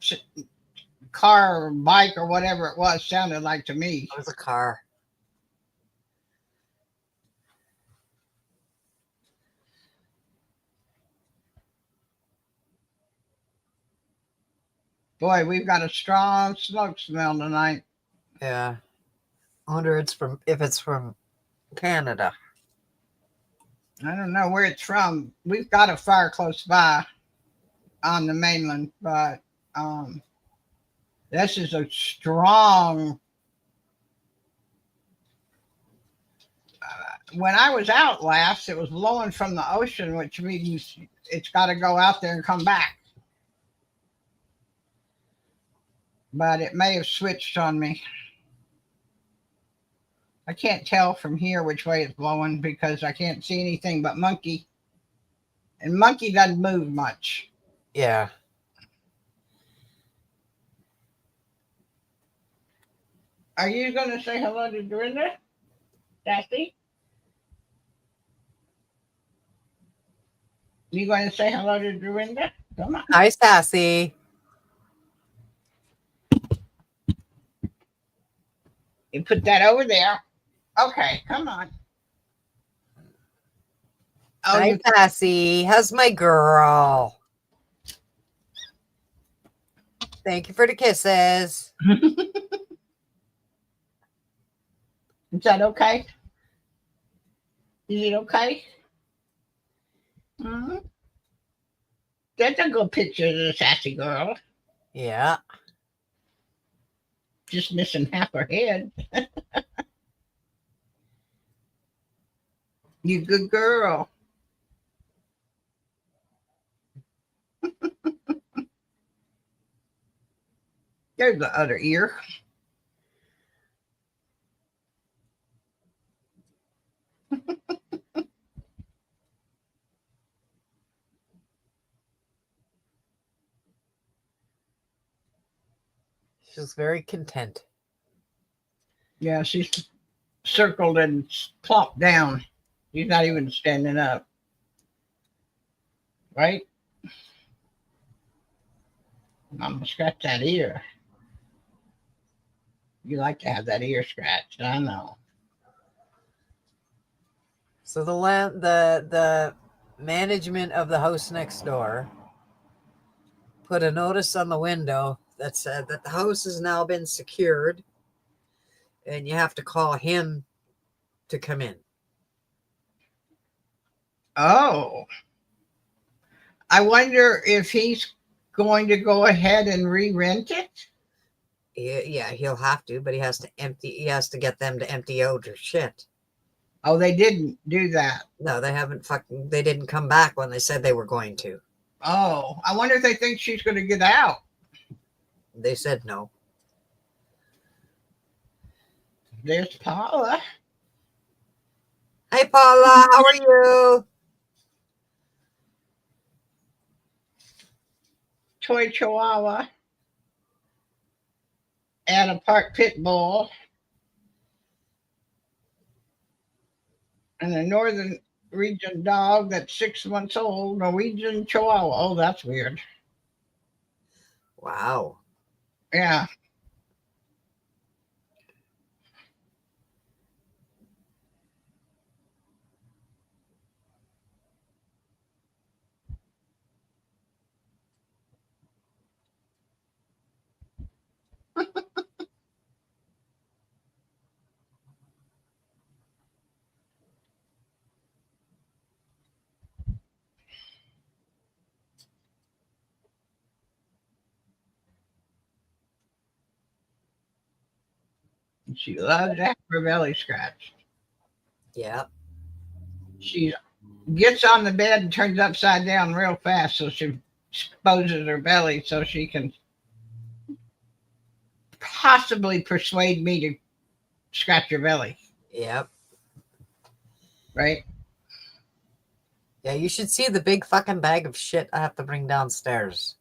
car or bike or whatever it was sounded like to me. It was a car. Boy, we've got a strong smoke smell tonight. Yeah. I wonder if it's from Canada. I don't know where it's from. We've got a fire close by on the mainland, but this is a strong. When I was out last, it was blowing from the ocean, which means it's got to go out there and come back. But it may have switched on me. I can't tell from here which way it's blowing because I can't see anything but Monkey. And Monkey doesn't move much. Yeah. Are you going to say hello to Dorinda? Sassy? You going to say hello to Dorinda? Come on. Hi, Sassy. You put that over there. Okay, come on. Oh, Hi, Sassy. How's my girl? Thank you for the kisses. is that okay? Is it okay? Mm-hmm. That's a good picture of the sassy girl. Yeah. Just missing half her head. You good girl. There's the other ear. She's very content. Yeah, she's circled and plopped down. She's not even standing up. Right? I'm gonna scratch that ear. You like to have that ear scratched, I know. So the management of the house next door put a notice on the window that said that the house has now been secured and you have to call him to come in. Oh. I wonder if he's going to go ahead and re-rent it. Yeah, he'll have to, but he has to get them to empty out their shit. Oh, they didn't do that. No, they didn't come back when they said they were going to. Oh, I wonder if they think she's going to get out. They said no. There's Paula. Hey, Paula, how are you? Toy Chihuahua. And a part pit bull. And a northern region dog that's 6 months old. Norwegian Chihuahua. Oh, that's weird. Wow. Yeah. She loves to have her belly scratched. Yeah. She gets on the bed and turns upside down real fast so she exposes her belly so she can possibly persuade me to scratch your belly. Yep. Right? Yeah, you should see the big fucking bag of shit I have to bring downstairs.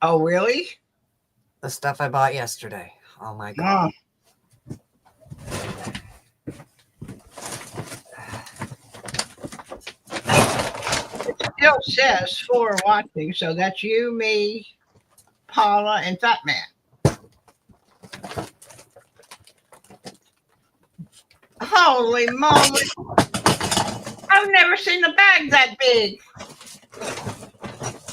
Oh, really? The stuff I bought yesterday. Oh my God. Oh. It still says 4 watching, so that's you, me, Paula, and Fat Man. Holy moly! I've never seen a bag that big.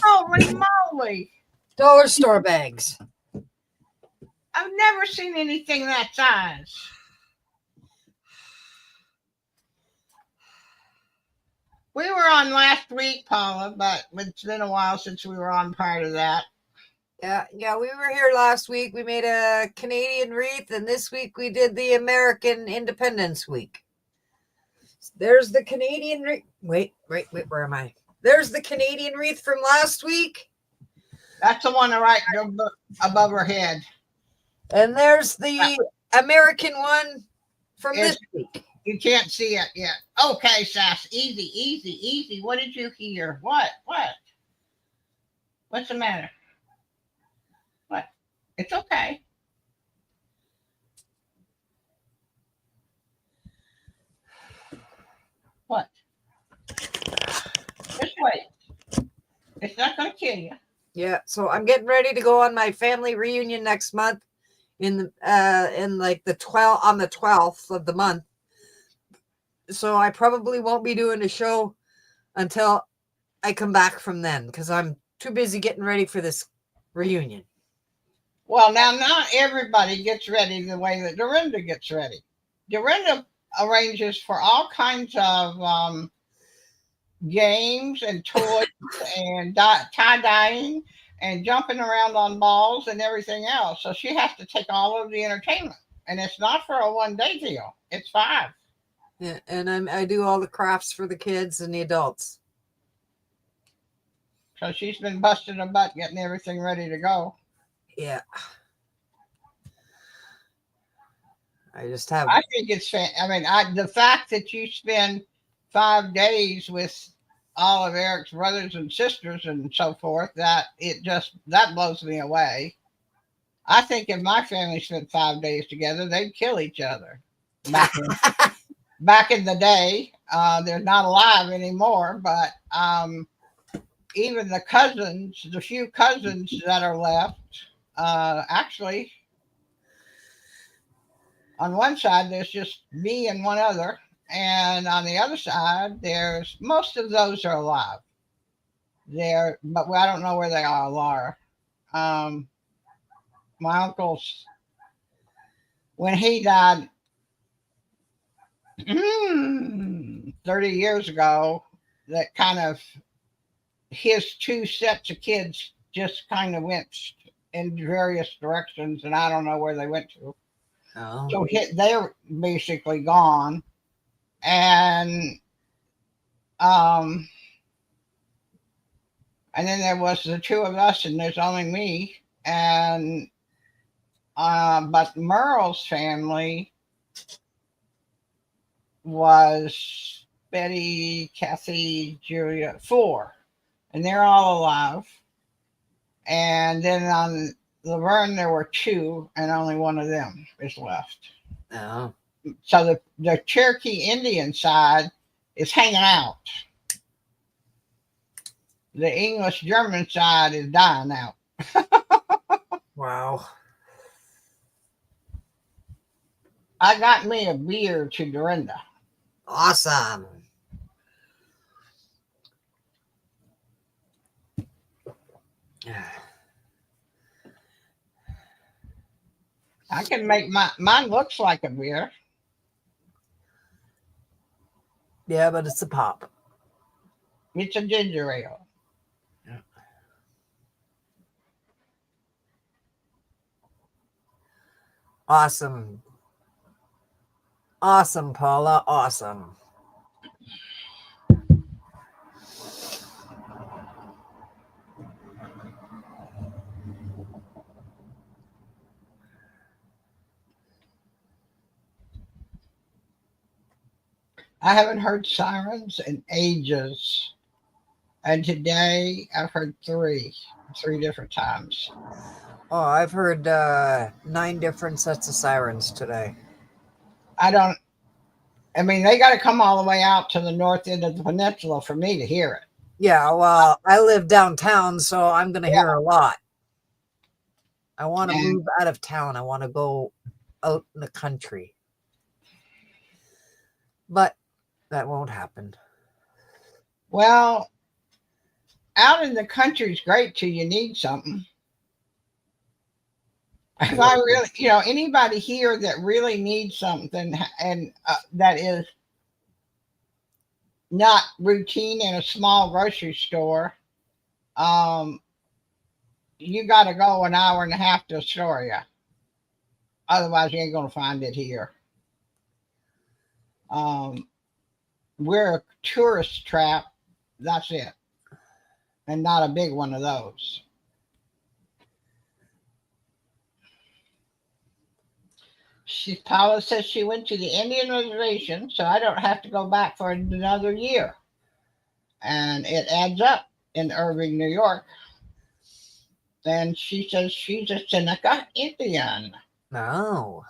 Holy moly! Dollar store bags. I've never seen anything that size. We were on last week, Paula, but it's been a while since we were on part of that. Yeah, we were here last week. We made a Canadian wreath, and this week we did the American Independence Week. There's the Canadian wreath. Wait, where am I? There's the Canadian wreath from last week. That's the one right above her head. And there's the American one from this week. You can't see it yet. Okay, Sass. Easy. What did you hear? What? What's the matter? What? It's okay. What? Just wait. It's not going to kill you. Yeah, so I'm getting ready to go on my family reunion next month in like the 12th of the month. So I probably won't be doing a show until I come back from then because I'm too busy getting ready for this reunion. Well, now not everybody gets ready the way that Dorinda gets ready. Dorinda arranges for all kinds of games and toys and tie-dyeing and jumping around on balls and everything else. So she has to take all of the entertainment. And it's not for a one-day deal. It's 5. Yeah, and I do all the crafts for the kids and the adults. So she's been busting her butt getting everything ready to go. Yeah. I just have. I think it's the fact that you spend 5 days with all of Eric's brothers and sisters and so forth, that blows me away. I think if my family spent 5 days together, they'd kill each other. Back in the day, they're not alive anymore, but even the few cousins that are left, actually, on one side, there's just me and one other. And on the other side, there's most of those are alive. But I don't know where they all are. My uncle's, when he died 30 years ago, that kind of his 2 sets of kids just kind of went in various directions, and I don't know where they went to. Oh. So they're basically gone. And then there was the 2 of us, and there's only me. And but Merle's family was Betty, Kathy, Julia, 4, and they're all alive. And then on Laverne, there were 2, and only one of them is left. Oh. So the Cherokee Indian side is hanging out. The English German side is dying out. Wow. I got me a beer to Dorinda. Awesome. I can make mine looks like a beer. Yeah, but it's a pop. It's a ginger ale. Yeah. Awesome. Awesome, Paula. Awesome. I haven't heard sirens in ages. And today I've heard 3 different times. Oh, I've heard 9 different sets of sirens today. They got to come all the way out to the north end of the peninsula for me to hear it. Yeah, well, I live downtown, so I'm going to hear a lot. I want to move out of town. I want to go out in the country. But that won't happen. Well, out in the country is great till you need something. If I really, anybody here that really needs something and that is not routine in a small grocery store, um, you got to go an hour and a half to Astoria. Otherwise, you ain't going to find it here. Um, we're a tourist trap. That's it. And not a big one of those. Paula says she went to the Indian reservation, so I don't have to go back for another year. And it adds up in Irving, New York. And she says she's a Seneca Indian. No.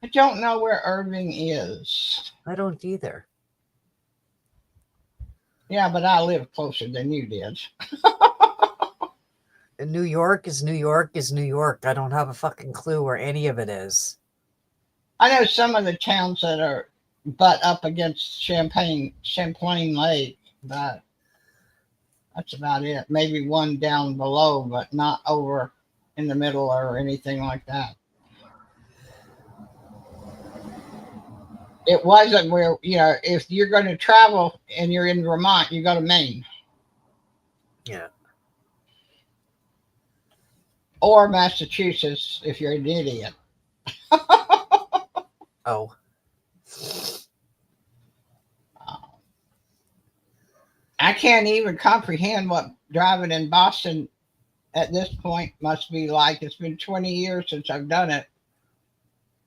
I don't know where Irving is. I don't either. Yeah, but I live closer than you did. And New York is New York is New York. I don't have a fucking clue where any of it is. I know some of the towns that are butt up against Champlain Lake, but that's about it. Maybe one down below, but not over in the middle or anything like that. It wasn't where, if you're going to travel and you're in Vermont, you go to Maine. Yeah. Or Massachusetts if you're an idiot. Oh. I can't even comprehend what driving in Boston at this point must be like. It's been 20 years since I've done it.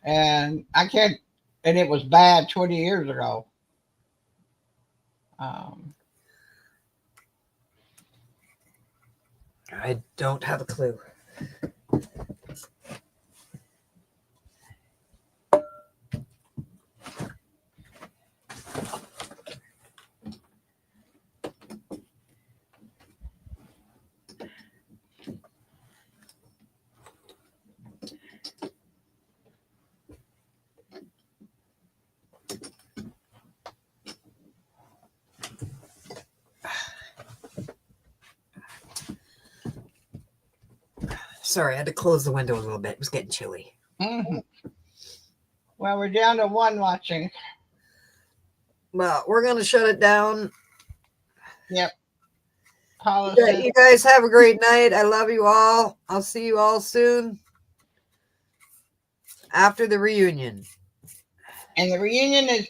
And it was bad 20 years ago. I don't have a clue. Sorry, I had to close the window a little bit. It was getting chilly. Mm-hmm. Well, we're down to one watching. Well, we're going to shut it down. Yep. You guys have a great night. I love you all. I'll see you all soon after the reunion. And the reunion is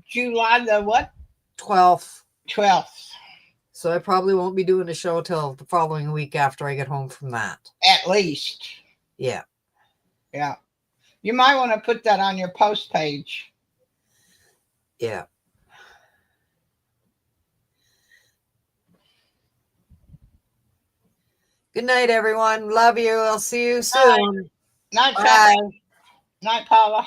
July the what? 12th. 12th. So I probably won't be doing a show till the following week after I get home from that. At least. Yeah. Yeah. You might want to put that on your post page. Yeah. Good night, everyone. Love you. I'll see you soon. Night, Bye. Night, Paula.